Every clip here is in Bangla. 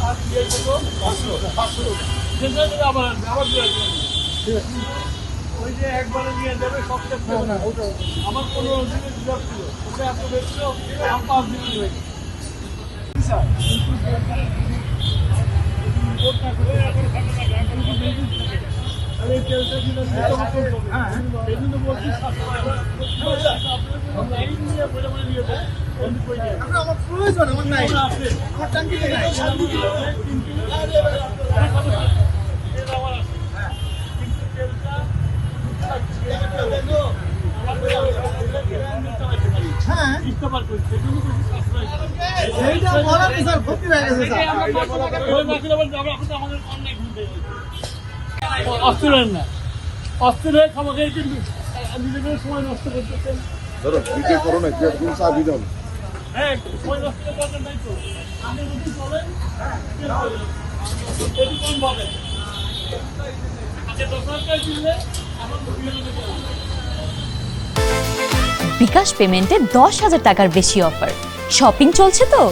আর ইয়ে করবো 500 আবার ওই যে একবারে নিয়ে যাবে সবচেয়ে আমার 15 দিনের রিজার্ভ ছিল ওটা এত বেশি আমার 5 দিন হয়ে গেছে স্যার আরে তেলটা দিলে হ্যাঁ এই জন্য বলছি লাইন নিয়ে বলে বলে নিয়ে যায় আমার প্রয়োজন আমার নাই আমার ট্যাঙ্কিতে নাই কিন্তু আমার আছে কিন্তু তেলটা হ্যাঁ ইস্তেমাল করছে এইটা বলা তো স্যার ক্ষতি হয়ে গেছে স্যার আমাদের অনেক অস্থির না অস্থির হয়ে খামাকে কিন্তু নিজেদের সময় নষ্ট করতেছেন ধরো ভিডিও করো না কি একদম চাবি দাও হ্যাঁ সময় নষ্ট করতে নাই তো আপনি যদি বলেন এটি কোন ভাবে আগে 10,000 টাকা দিলে আমার বিকাশ পেমেন্টে 10,000 টাকার বেশি অফার শপিং চলছে তো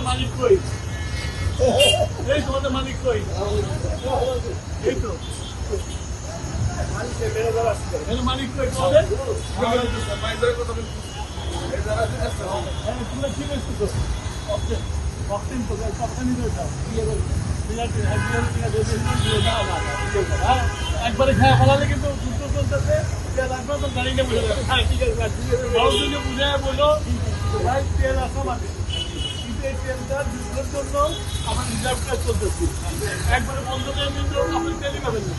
মালিক কই এই তোমাদের মালিক কই এই তো মালিক কই তোমাদের একবারে খেয়া ফেলালে কিন্তু যুদ্ধ চলতেছে গাড়ি নিয়ে বুঝে যাবে হ্যাঁ ঠিক আছে বুঝে বললো ভাই তেল আসা মাঠে কিন্তু এই তেলটা যুদ্ধের জন্য আমার রিজার্ভটা চলতেছি একবারে বন্ধ করে কিন্তু আপনি তেলই পাবেন না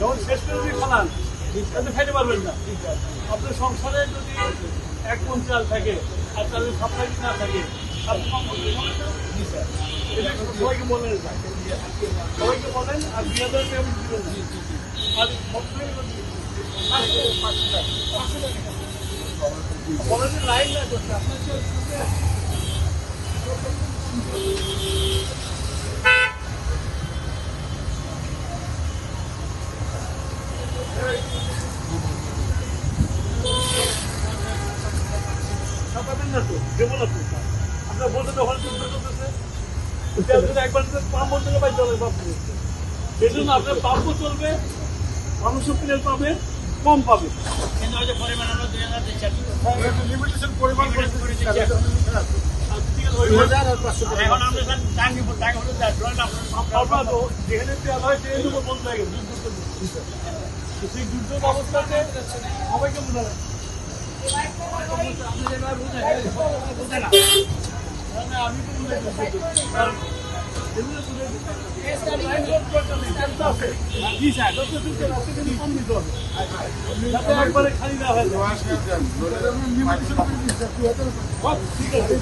যখন শেষ করে যদি ফেলান তাহলে খাইতে পারবেন না আপনার সংসারে যদি 1 মণ চাল থাকে আর তাহলে সাপ্লাই না থাকে আপনি সবাইকে বলেন সবাইকে বলেন আর 2,000 টাকা দিবেন আর বলেন লাইন না করতে আপনার না তো দেবো না তো আপনার বলতে ওখানে যুদ্ধ চলতেছে একবার পাম্প বলতে পাই চলে পাম্প সেই জন্য আপনার পাম্পও চলবে মানুষও প্লেট পাবে কম পাবে কিন্তু হয়তো পরিমাণ আমরা 2,000 দিচ্ছি লিমিটেশন পরিমাণ করে এখন আমরা টাঙ্গি টাকা হলে যেখানে তেল হয় সেই উপর বন্ধ হয়ে গেছে সেই যুদ্ধ অবস্থাতে সবাইকে বোঝাবে আমি তো একবারে খালি না হয়ে ঠিক আছে